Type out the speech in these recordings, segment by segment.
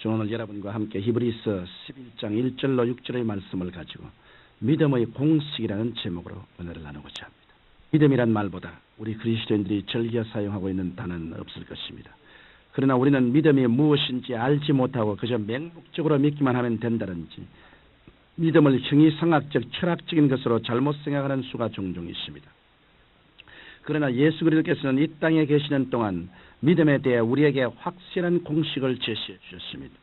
저는 오늘 여러분과 함께 히브리서 11장 1절로 6절의 말씀을 가지고 믿음의 공식이라는 제목으로 은혜를 나누고자 합니다. 믿음이란 말보다 우리 그리스도인들이 즐겨 사용하고 있는 단어는 없을 것입니다. 그러나 우리는 믿음이 무엇인지 알지 못하고 그저 맹목적으로 믿기만 하면 된다든지 믿음을 형이상학적 철학적인 것으로 잘못 생각하는 수가 종종 있습니다. 그러나 예수 그리스도께서는 이 땅에 계시는 동안 믿음에 대해 우리에게 확실한 공식을 제시해 주셨습니다.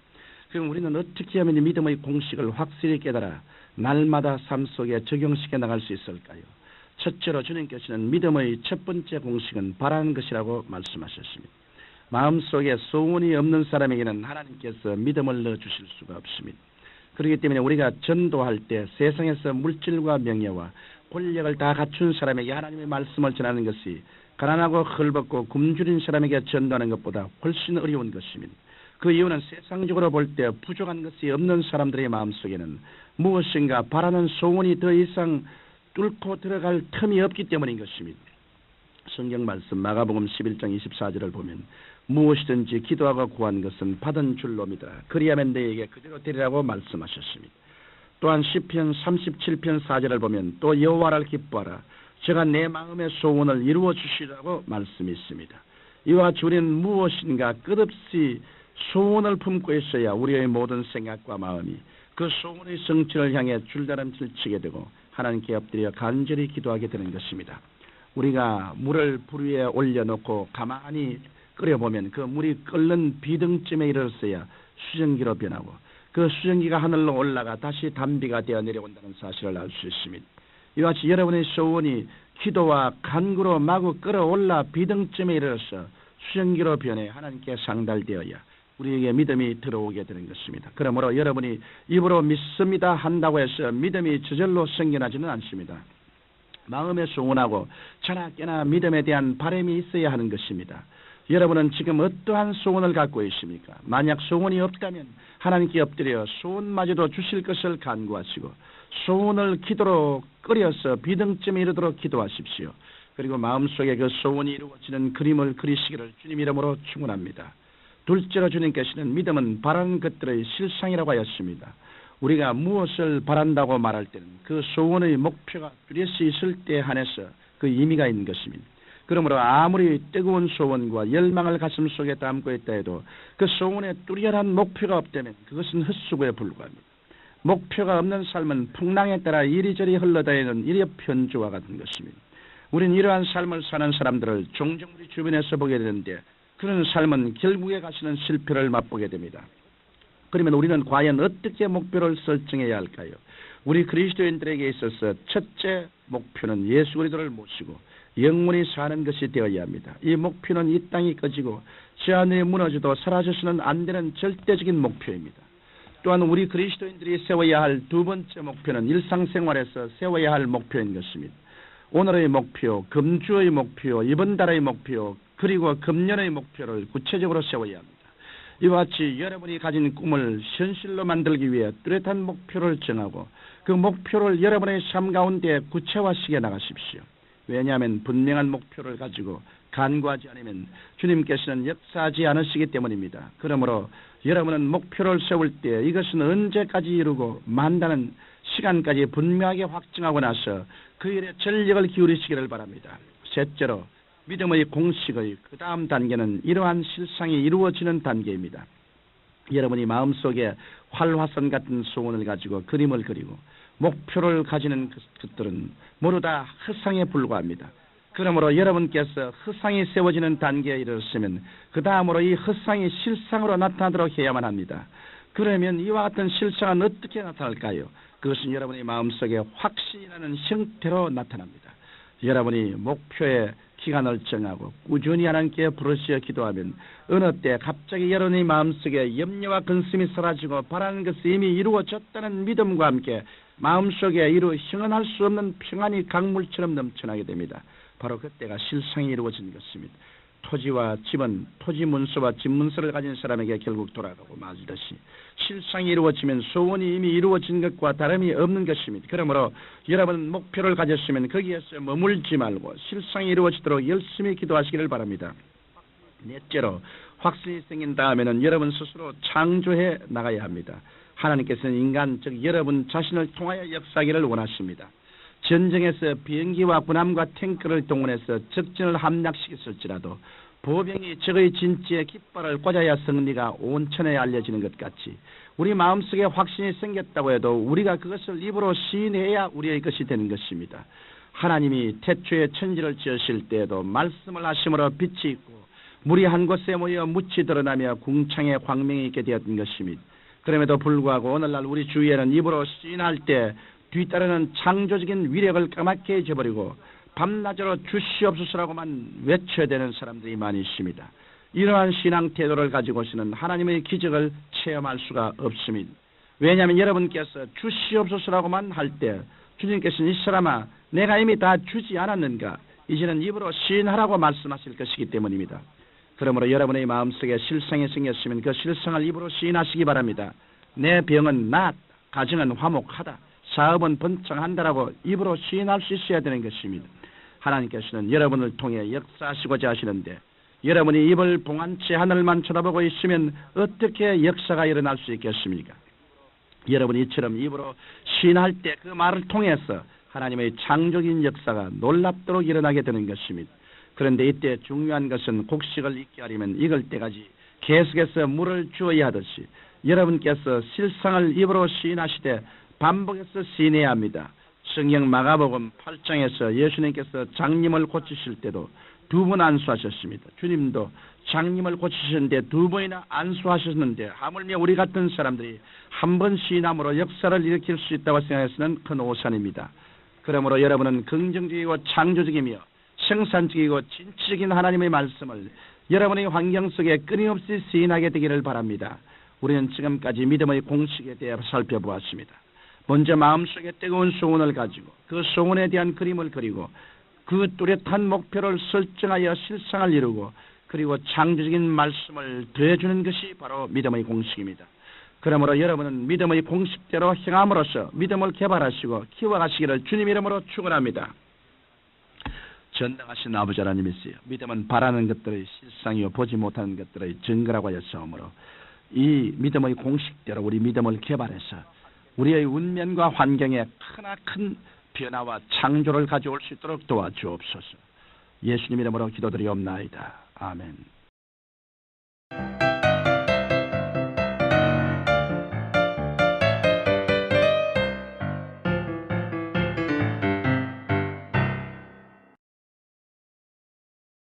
그럼 우리는 어떻게 하면 이 믿음의 공식을 확실히 깨달아 날마다 삶 속에 적용시켜 나갈 수 있을까요? 첫째로 주님께서는 믿음의 첫 번째 공식은 바라는 것이라고 말씀하셨습니다. 마음속에 소원이 없는 사람에게는 하나님께서 믿음을 넣어주실 수가 없습니다. 그렇기 때문에 우리가 전도할 때 세상에서 물질과 명예와 권력을 다 갖춘 사람에게 하나님의 말씀을 전하는 것이 가난하고 헐벗고 굶주린 사람에게 전도하는 것보다 훨씬 어려운 것입니다. 그 이유는 세상적으로 볼 때 부족한 것이 없는 사람들의 마음속에는 무엇인가 바라는 소원이 더 이상 뚫고 들어갈 틈이 없기 때문인 것입니다. 성경 말씀 마가복음 11장 24절을 보면 무엇이든지 기도하고 구한 것은 받은 줄로 믿어라. 그리하면 너에게 그대로 되리라고 말씀하셨습니다. 또한 시편 37편 4절을 보면 또 여호와를 기뻐하라. 제가 내 마음의 소원을 이루어 주시라고 말씀이 있습니다. 이와 같이 우리는 무엇인가 끝없이 소원을 품고 있어야 우리의 모든 생각과 마음이 그 소원의 성취를 향해 줄다름질 치게 되고 하나님께 엎드려 간절히 기도하게 되는 것입니다. 우리가 물을 불 위에 올려놓고 가만히 끓여보면 그 물이 끓는 비등쯤에 이르렀어야 수증기로 변하고 그 수증기가 하늘로 올라가 다시 단비가 되어 내려온다는 사실을 알 수 있습니다. 이와 같이 여러분의 소원이 기도와 간구로 마구 끌어올라 비등쯤에 이르러서 수증기로 변해 하나님께 상달되어야 우리에게 믿음이 들어오게 되는 것입니다. 그러므로 여러분이 입으로 믿습니다 한다고 해서 믿음이 저절로 생겨나지는 않습니다. 마음에 소원하고 자나깨나 믿음에 대한 바람이 있어야 하는 것입니다. 여러분은 지금 어떠한 소원을 갖고 있습니까? 만약 소원이 없다면 하나님께 엎드려 소원마저도 주실 것을 간구하시고 소원을 기도로 끓여서 비등쯤에 이르도록 기도하십시오. 그리고 마음속에 그 소원이 이루어지는 그림을 그리시기를 주님 이름으로 축원합니다. 둘째로 주님께서는 믿음은 바라는 것들의 실상이라고 하였습니다. 우리가 무엇을 바란다고 말할 때는 그 소원의 목표가 뚜렷이 있을 때 한해서 그 의미가 있는 것입니다. 그러므로 아무리 뜨거운 소원과 열망을 가슴속에 담고 있다 해도 그 소원에 뚜렷한 목표가 없다면 그것은 헛수고에 불과합니다. 목표가 없는 삶은 풍랑에 따라 이리저리 흘러다니는 일엽편주와 같은 것입니다. 우리는 이러한 삶을 사는 사람들을 종종 우리 주변에서 보게 되는데 그런 삶은 결국에 가시는 실패를 맛보게 됩니다. 그러면 우리는 과연 어떻게 목표를 설정해야 할까요? 우리 그리스도인들에게 있어서 첫째 목표는 예수 그리스도를 모시고 영원히 사는 것이 되어야 합니다. 이 목표는 이 땅이 꺼지고 저 하늘이 무너져도 사라져서는 안 되는 절대적인 목표입니다. 또한 우리 그리스도인들이 세워야 할 두 번째 목표는 일상생활에서 세워야 할 목표인 것입니다. 오늘의 목표, 금주의 목표, 이번 달의 목표, 그리고 금년의 목표를 구체적으로 세워야 합니다. 이와 같이 여러분이 가진 꿈을 현실로 만들기 위해 뚜렷한 목표를 정하고 그 목표를 여러분의 삶 가운데 구체화시켜 나가십시오. 왜냐하면 분명한 목표를 가지고 간구하지 않으면 주님께서는 역사하지 않으시기 때문입니다. 그러므로 여러분은 목표를 세울 때 이것은 언제까지 이루고 만다는 시간까지 분명하게 확정하고 나서 그 일에 전력을 기울이시기를 바랍니다. 셋째로 믿음의 공식의 그 다음 단계는 이러한 실상이 이루어지는 단계입니다. 여러분이 마음속에 활화선 같은 소원을 가지고 그림을 그리고 목표를 가지는 것들은 모두 다 허상에 불과합니다. 그러므로 여러분께서 허상이 세워지는 단계에 이르렀으면 그 다음으로 이 허상이 실상으로 나타나도록 해야만 합니다. 그러면 이와 같은 실상은 어떻게 나타날까요? 그것은 여러분의 마음속에 확신이라는 형태로 나타납니다. 여러분이 목표에 기간을 정하고 꾸준히 하나님께 부르시어 기도하면 어느 때 갑자기 여러분의 마음속에 염려와 근심이 사라지고 바라는 것이 이미 이루어졌다는 믿음과 함께 마음속에 형언할 수 없는 평안이 강물처럼 넘쳐나게 됩니다. 바로 그때가 실상이 이루어진 것입니다. 토지와 집은 토지 문서와 집 문서를 가진 사람에게 결국 돌아가고 말듯이 실상이 이루어지면 소원이 이미 이루어진 것과 다름이 없는 것입니다. 그러므로 여러분 목표를 가졌으면 거기에서 머물지 말고 실상이 이루어지도록 열심히 기도하시기를 바랍니다. 넷째로 확신이 생긴 다음에는 여러분 스스로 창조해 나가야 합니다. 하나님께서는 인간, 즉 여러분 자신을 통하여 역사하기를 원하십니다. 전쟁에서 비행기와 군함과 탱크를 동원해서 적진을 함락시켰을지라도 보병이 적의 진지에 깃발을 꽂아야 승리가 온 천하에 알려지는 것 같이 우리 마음속에 확신이 생겼다고 해도 우리가 그것을 입으로 시인해야 우리의 것이 되는 것입니다. 하나님이 태초에 천지를 지으실 때에도 말씀을 하심으로 빛이 있고 물이 한 곳에 모여 묻히 드러나며 궁창에 광명이 있게 되었던 것입니다. 그럼에도 불구하고 오늘날 우리 주위에는 입으로 시인할 때 뒤따르는 창조적인 위력을 까맣게 잊어버리고 밤낮으로 주시옵소서라고만 외쳐야 되는 사람들이 많이 있습니다. 이러한 신앙 태도를 가지고서는 하나님의 기적을 체험할 수가 없습니다. 왜냐하면 여러분께서 주시옵소서라고만 할 때 주님께서는 이 사람아 내가 이미 다 주지 않았는가 이제는 입으로 시인하라고 말씀하실 것이기 때문입니다. 그러므로 여러분의 마음속에 실상이 생겼으면 그 실상을 입으로 시인하시기 바랍니다. 내 병은 낫다, 가정은 화목하다, 사업은 번창한다라고 입으로 시인할 수 있어야 되는 것입니다. 하나님께서는 여러분을 통해 역사하시고자 하시는데 여러분이 입을 봉한 채 하늘만 쳐다보고 있으면 어떻게 역사가 일어날 수 있겠습니까? 여러분이 이처럼 입으로 시인할 때 그 말을 통해서 하나님의 창조적인 역사가 놀랍도록 일어나게 되는 것입니다. 그런데 이때 중요한 것은 곡식을 익게 하려면 익을 때까지 계속해서 물을 주어야 하듯이 여러분께서 실상을 입으로 시인하시되 반복해서 시인해야 합니다. 성경 마가복음 8장에서 예수님께서 장님을 고치실 때도 2번 안수하셨습니다. 주님도 장님을 고치시는데 2번이나 안수하셨는데 하물며 우리 같은 사람들이 한 번 시인함으로 역사를 일으킬 수 있다고 생각해서는 큰 오산입니다. 그러므로 여러분은 긍정적이고 창조적이며 생산적이고 진취적인 하나님의 말씀을 여러분의 환경 속에 끊임없이 시인하게 되기를 바랍니다. 우리는 지금까지 믿음의 공식에 대해 살펴보았습니다. 먼저 마음속에 뜨거운 소원을 가지고 그 소원에 대한 그림을 그리고 그 뚜렷한 목표를 설정하여 실상을 이루고 그리고 창조적인 말씀을 더해주는 것이 바로 믿음의 공식입니다. 그러므로 여러분은 믿음의 공식대로 행함으로써 믿음을 개발하시고 키워가시기를 주님 이름으로 축원합니다. 전능하신 아버지 하나님이시여, 믿음은 바라는 것들의 실상이요 보지 못하는 것들의 증거라고 하였사오므로 이 믿음의 공식대로 우리 믿음을 개발해서 우리의 운명과 환경에 크나큰 변화와 창조를 가져올 수 있도록 도와주옵소서. 예수님 이름으로 기도드리옵나이다. 아멘.